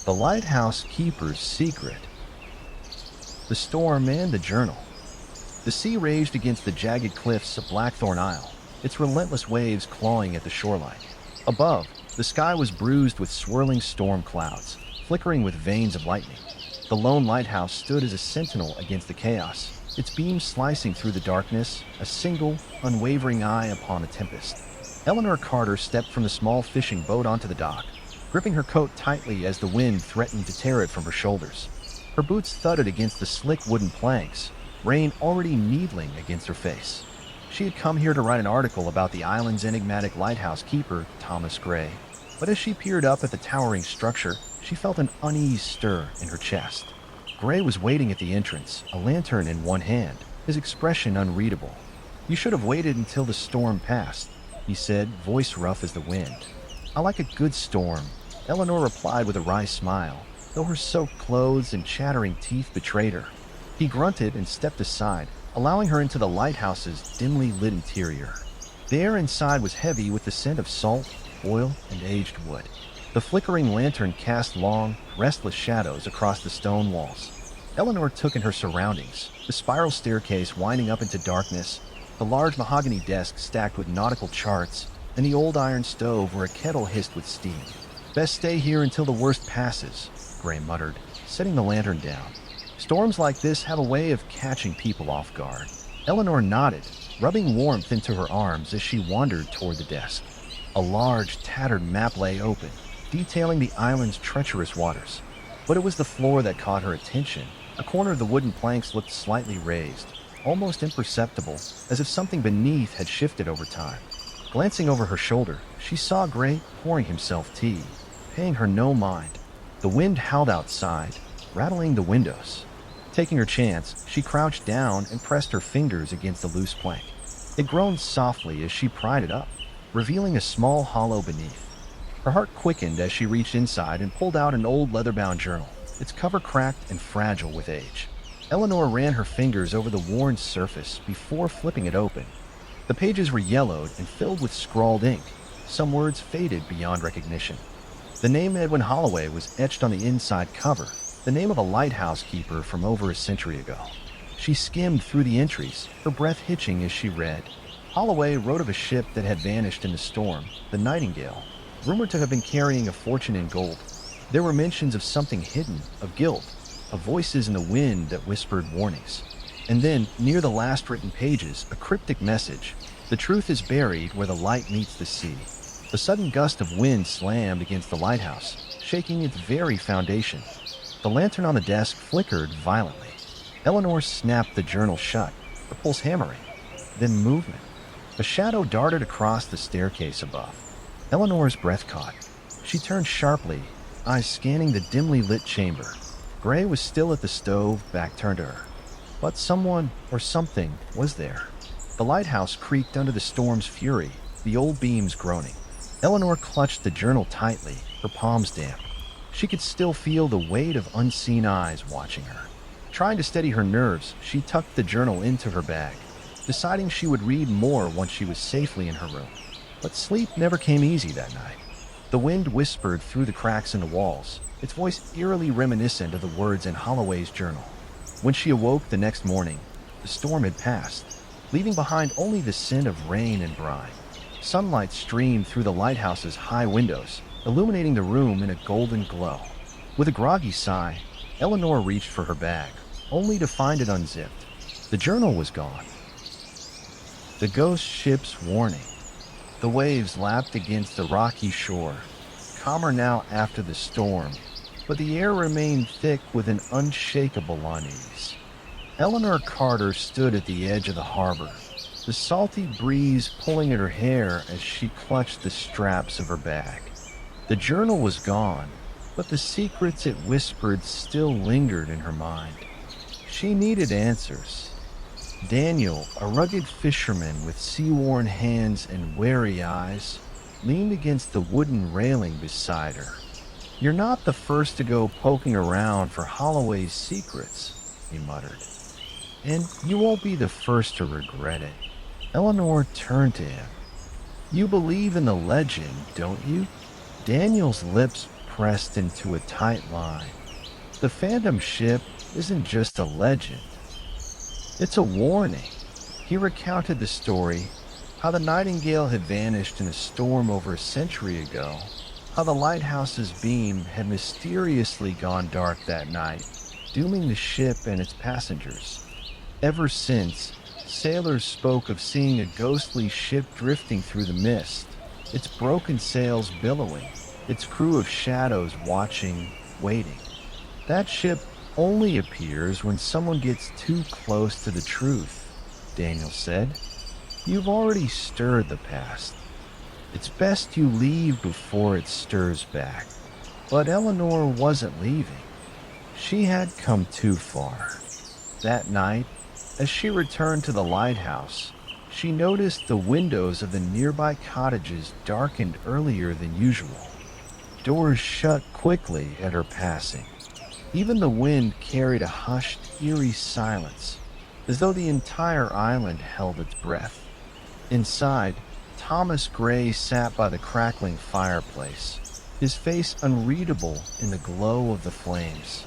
The Lighthouse Keeper's Secret. The Storm and the Journal. The sea raged against the jagged cliffs of Blackthorn Isle, its relentless waves clawing at the shoreline. Above, the sky was bruised with swirling storm clouds, flickering with veins of lightning. The lone lighthouse stood as a sentinel against the chaos, its beams slicing through the darkness, a single, unwavering eye upon the tempest. Eleanor Carter stepped from the small fishing boat onto the dock, gripping her coat tightly as the wind threatened to tear it from her shoulders. Her boots thudded against the slick wooden planks, rain already needling against her face. She had come here to write an article about the island's enigmatic lighthouse keeper, Thomas Gray. But as she peered up at the towering structure, she felt an unease stir in her chest. Gray was waiting at the entrance, a lantern in one hand, his expression unreadable. "You should have waited until the storm passed," he said, voice rough as the wind. "I like a good storm," Eleanor replied with a wry smile, though her soaked clothes and chattering teeth betrayed her. He grunted and stepped aside, allowing her into the lighthouse's dimly lit interior. The air inside was heavy with the scent of salt, oil, and aged wood. The flickering lantern cast long, restless shadows across the stone walls. Eleanor took in her surroundings, the spiral staircase winding up into darkness, the large mahogany desk stacked with nautical charts, and the old iron stove where a kettle hissed with steam. "Best stay here until the worst passes," Gray muttered, setting the lantern down. "Storms like this have a way of catching people off guard." Eleanor nodded, rubbing warmth into her arms as she wandered toward the desk. A large, tattered map lay open, detailing the island's treacherous waters. But it was the floor that caught her attention. A corner of the wooden planks looked slightly raised, almost imperceptible, as if something beneath had shifted over time. Glancing over her shoulder, she saw Gray pouring himself tea, paying her no mind. The wind howled outside, rattling the windows. Taking her chance, she crouched down and pressed her fingers against the loose plank. It groaned softly as she pried it up, revealing a small hollow beneath. Her heart quickened as she reached inside and pulled out an old leather-bound journal, its cover cracked and fragile with age. Eleanor ran her fingers over the worn surface before flipping it open. The pages were yellowed and filled with scrawled ink, some words faded beyond recognition. The name Edwin Holloway was etched on the inside cover, the name of a lighthouse keeper from over a century ago. She skimmed through the entries, her breath hitching as she read. Holloway wrote of a ship that had vanished in the storm, the Nightingale, rumored to have been carrying a fortune in gold. There were mentions of something hidden, of guilt, of voices in the wind that whispered warnings. And then, near the last written pages, a cryptic message: "The truth is buried where the light meets the sea." A sudden gust of wind slammed against the lighthouse, shaking its very foundation. The lantern on the desk flickered violently. Eleanor snapped the journal shut, the pulse hammering. Then movement. A shadow darted across the staircase above. Eleanor's breath caught. She turned sharply, eyes scanning the dimly lit chamber. Gray was still at the stove, back turned to her. But someone, or something, was there. The lighthouse creaked under the storm's fury, the old beams groaning. Eleanor clutched the journal tightly, her palms damp. She could still feel the weight of unseen eyes watching her. Trying to steady her nerves, she tucked the journal into her bag, deciding she would read more once she was safely in her room. But sleep never came easy that night. The wind whispered through the cracks in the walls, its voice eerily reminiscent of the words in Holloway's journal. When she awoke the next morning, the storm had passed, leaving behind only the scent of rain and brine. Sunlight streamed through the lighthouse's high windows, illuminating the room in a golden glow. With a groggy sigh, Eleanor reached for her bag, only to find it unzipped. The journal was gone. The ghost ship's warning. The waves lapped against the rocky shore, calmer now after the storm, but the air remained thick with an unshakable unease. Eleanor Carter stood at the edge of the harbor, the salty breeze pulling at her hair as she clutched the straps of her bag. The journal was gone, but the secrets it whispered still lingered in her mind. She needed answers. Daniel, a rugged fisherman with sea-worn hands and wary eyes, leaned against the wooden railing beside her. "You're not the first to go poking around for Holloway's secrets," he muttered. "And you won't be the first to regret it." Eleanor turned to him. "You believe in the legend, don't you?" Daniel's lips pressed into a tight line. The phantom ship isn't just a legend, it's a warning. He recounted the story, how the Nightingale had vanished in a storm over a century ago, how the lighthouse's beam had mysteriously gone dark that night, dooming the ship and its passengers. Ever since, sailors spoke of seeing a ghostly ship drifting through the mist, its broken sails billowing, its crew of shadows watching, waiting. That ship only appears when someone gets too close to the truth, Daniel said. You've already stirred the past. It's best you leave before it stirs back. But Eleanor wasn't leaving. She had come too far. That night, as she returned to the lighthouse, she noticed the windows of the nearby cottages darkened earlier than usual. Doors shut quickly at her passing. Even the wind carried a hushed, eerie silence, as though the entire island held its breath. Inside, Thomas Gray sat by the crackling fireplace, his face unreadable in the glow of the flames.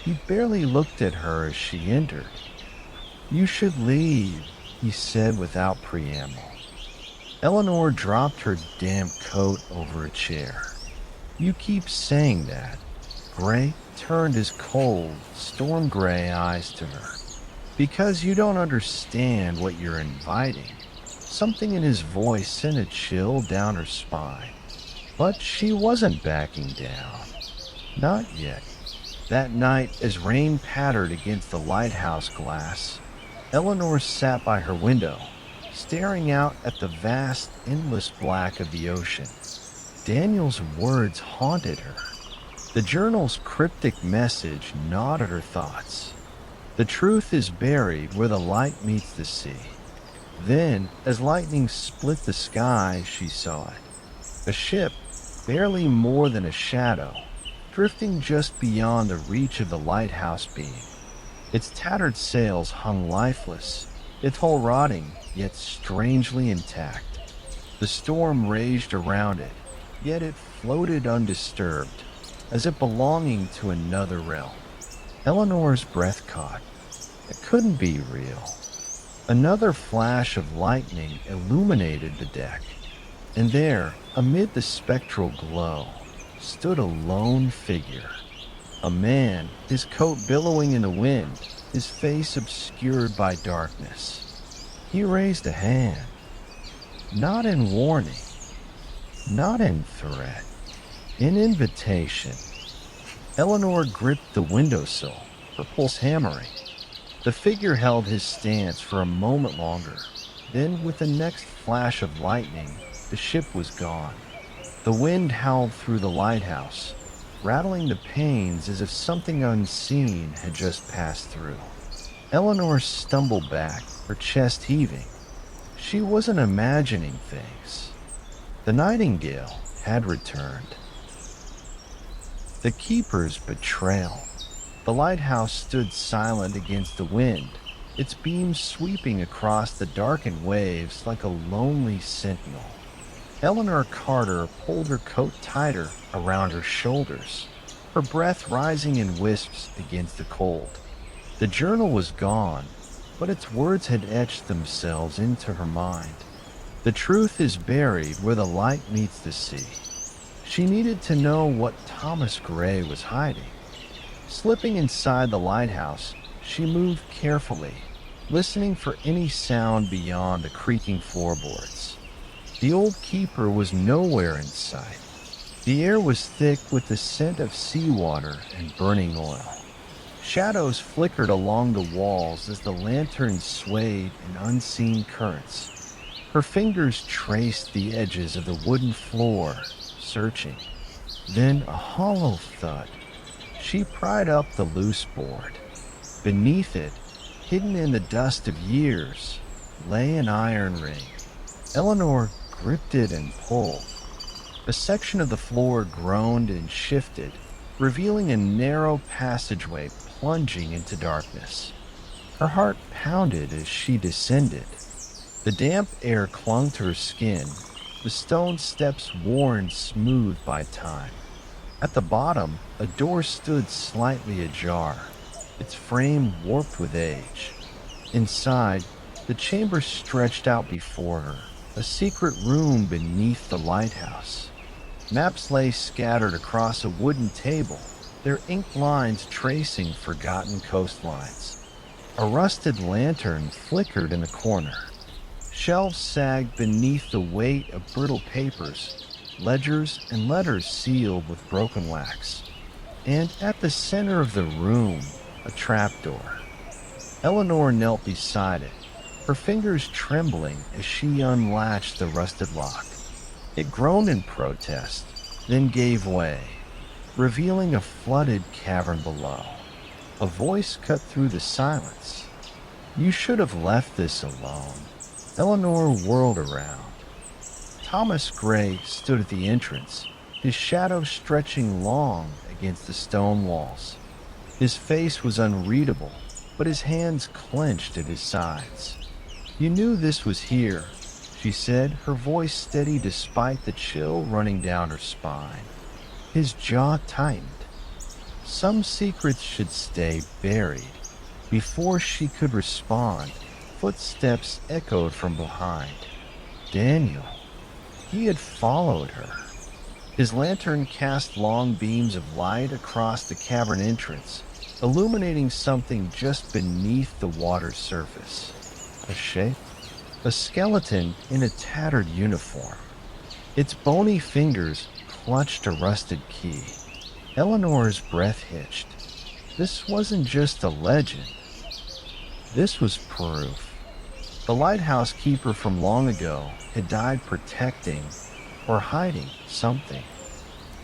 He barely looked at her as she entered. "You should leave," he said without preamble. Eleanor dropped her damp coat over a chair. "You keep saying that." Gray turned his cold, storm gray eyes to her. "Because you don't understand what you're inviting." Something in his voice sent a chill down her spine. But she wasn't backing down. Not yet. That night, as rain pattered against the lighthouse glass, Eleanor sat by her window, staring out at the vast, endless black of the ocean. Daniel's words haunted her. The journal's cryptic message gnawed at her thoughts. The truth is buried where the light meets the sea. Then, as lightning split the sky, she saw it. A ship, barely more than a shadow, drifting just beyond the reach of the lighthouse beam. Its tattered sails hung lifeless, its hull rotting, yet strangely intact. The storm raged around it, yet it floated undisturbed, as if belonging to another realm. Eleanor's breath caught. It couldn't be real. Another flash of lightning illuminated the deck, and there, amid the spectral glow, stood a lone figure. A man, his coat billowing in the wind, his face obscured by darkness. He raised a hand, not in warning, not in threat, in invitation. Eleanor gripped the windowsill, her pulse hammering. The figure held his stance for a moment longer. Then, with the next flash of lightning, the ship was gone. The wind howled through the lighthouse, rattling the panes as if something unseen had just passed through. Eleanor stumbled back, her chest heaving. She wasn't imagining things. The Nightingale had returned. The keeper's betrayal. The lighthouse stood silent against the wind, its beams sweeping across the darkened waves like a lonely sentinel. Eleanor Carter pulled her coat tighter around her shoulders, her breath rising in wisps against the cold. The journal was gone, but its words had etched themselves into her mind. The truth is buried where the light meets the sea. She needed to know what Thomas Gray was hiding. Slipping inside the lighthouse, she moved carefully, listening for any sound beyond the creaking floorboards. The old keeper was nowhere in sight. The air was thick with the scent of seawater and burning oil. Shadows flickered along the walls as the lantern swayed in unseen currents. Her fingers traced the edges of the wooden floor, searching. Then a hollow thud. She pried up the loose board. Beneath it, hidden in the dust of years, lay an iron ring. Eleanor gripped it and pulled. A section of the floor groaned and shifted, revealing a narrow passageway plunging into darkness. Her heart pounded as she descended. The damp air clung to her skin, the stone steps worn smooth by time. At the bottom, a door stood slightly ajar, its frame warped with age. Inside, the chamber stretched out before her, a secret room beneath the lighthouse. Maps lay scattered across a wooden table, their ink lines tracing forgotten coastlines. A rusted lantern flickered in a corner. Shelves sagged beneath the weight of brittle papers, ledgers and letters sealed with broken wax. And at the center of the room, a trapdoor. Eleanor knelt beside it, her fingers trembling as she unlatched the rusted lock. It groaned in protest, then gave way, revealing a flooded cavern below. A voice cut through the silence. "You should have left this alone." Eleanor whirled around. Thomas Gray stood at the entrance, his shadow stretching long against the stone walls. His face was unreadable, but his hands clenched at his sides. "You knew this was here," she said, her voice steady despite the chill running down her spine. His jaw tightened. Some secrets should stay buried. Before she could respond, footsteps echoed from behind. Daniel. He had followed her. His lantern cast long beams of light across the cavern entrance, illuminating something just beneath the water's surface. A shape? A skeleton in a tattered uniform. Its bony fingers clutched a rusted key. Eleanor's breath hitched. This wasn't just a legend. This was proof. The lighthouse keeper from long ago had died protecting or hiding something.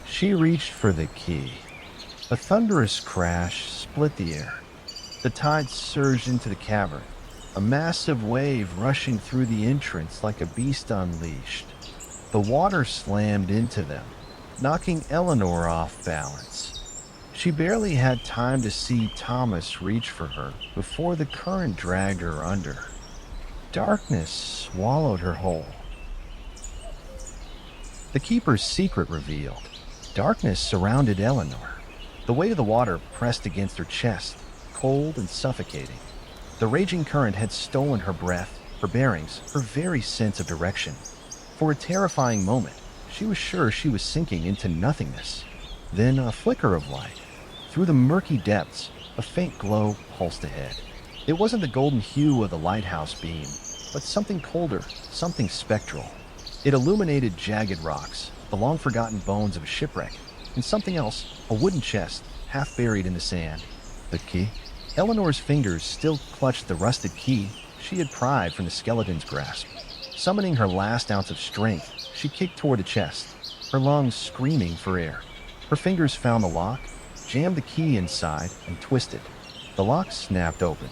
She reached for the key. A thunderous crash split the air. The tide surged into the cavern, a massive wave rushing through the entrance like a beast unleashed. The water slammed into them, knocking Eleanor off balance. She barely had time to see Thomas reach for her before the current dragged her under. Darkness swallowed her whole. The keeper's secret revealed. Darkness surrounded Eleanor. The weight of the water pressed against her chest, cold and suffocating. The raging current had stolen her breath, her bearings, her very sense of direction. For a terrifying moment, she was sure she was sinking into nothingness. Then a flicker of light. Through the murky depths, a faint glow pulsed ahead. It wasn't the golden hue of the lighthouse beam, but something colder, something spectral. It illuminated jagged rocks, the long-forgotten bones of a shipwreck, and something else, a wooden chest, half buried in the sand. The key? Eleanor's fingers still clutched the rusted key she had pried from the skeleton's grasp. Summoning her last ounce of strength, she kicked toward the chest, her lungs screaming for air. Her fingers found the lock, jammed the key inside, and twisted. The lock snapped open.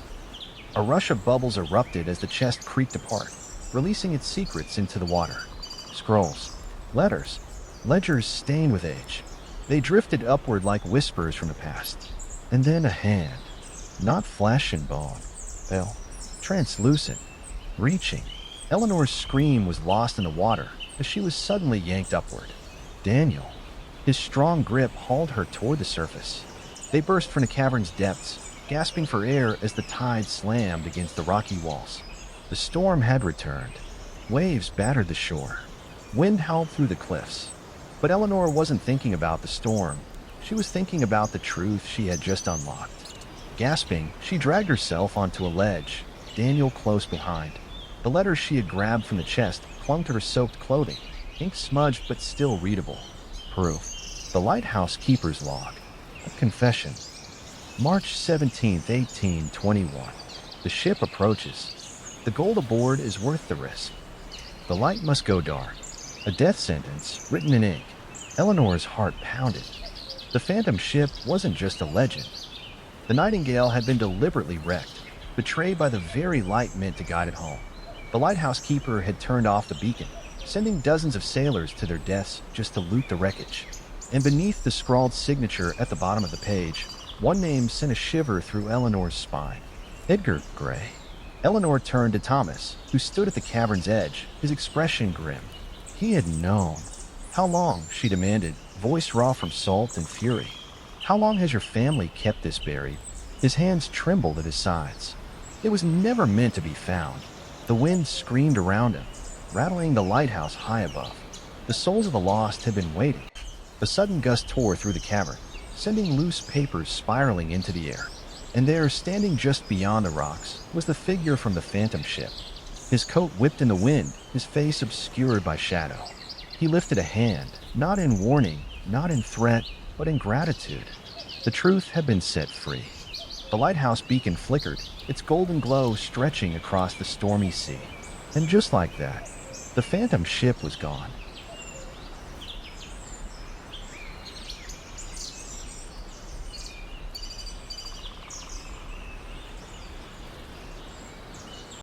A rush of bubbles erupted as the chest creaked apart, releasing its secrets into the water. Scrolls, letters, ledgers stained with age. They drifted upward like whispers from the past. And then a hand, not flesh and bone, pale, translucent, reaching. Eleanor's scream was lost in the water as she was suddenly yanked upward. Daniel. His strong grip hauled her toward the surface. They burst from the cavern's depths, gasping for air as the tide slammed against the rocky walls. The storm had returned. Waves battered the shore. Wind howled through the cliffs. But Eleanor wasn't thinking about the storm. She was thinking about the truth she had just unlocked. Gasping, she dragged herself onto a ledge, Daniel close behind. The letters she had grabbed from the chest clung to her soaked clothing, ink smudged but still readable. Proof. The lighthouse keeper's log. A confession. March 17, 1821. The ship approaches. The gold aboard is worth the risk. The light must go dark. A death sentence written in ink. Eleanor's heart pounded. The phantom ship wasn't just a legend. The Nightingale had been deliberately wrecked, betrayed by the very light meant to guide it home. The lighthouse keeper had turned off the beacon, sending dozens of sailors to their deaths just to loot the wreckage. And beneath the scrawled signature at the bottom of the page, one name sent a shiver through Eleanor's spine. Edgar Gray. Eleanor turned to Thomas, who stood at the cavern's edge, his expression grim. He had known. How long, she demanded, voice raw from salt and fury. "How long has your family kept this buried?" His hands trembled at his sides. "It was never meant to be found." The wind screamed around him, rattling the lighthouse high above. The souls of the lost had been waiting. A sudden gust tore through the cavern, sending loose papers spiraling into the air. And there, standing just beyond the rocks, was the figure from the phantom ship. His coat whipped in the wind, his face obscured by shadow. He lifted a hand, not in warning, not in threat, but in gratitude. The truth had been set free. The lighthouse beacon flickered, its golden glow stretching across the stormy sea. And just like that, the phantom ship was gone.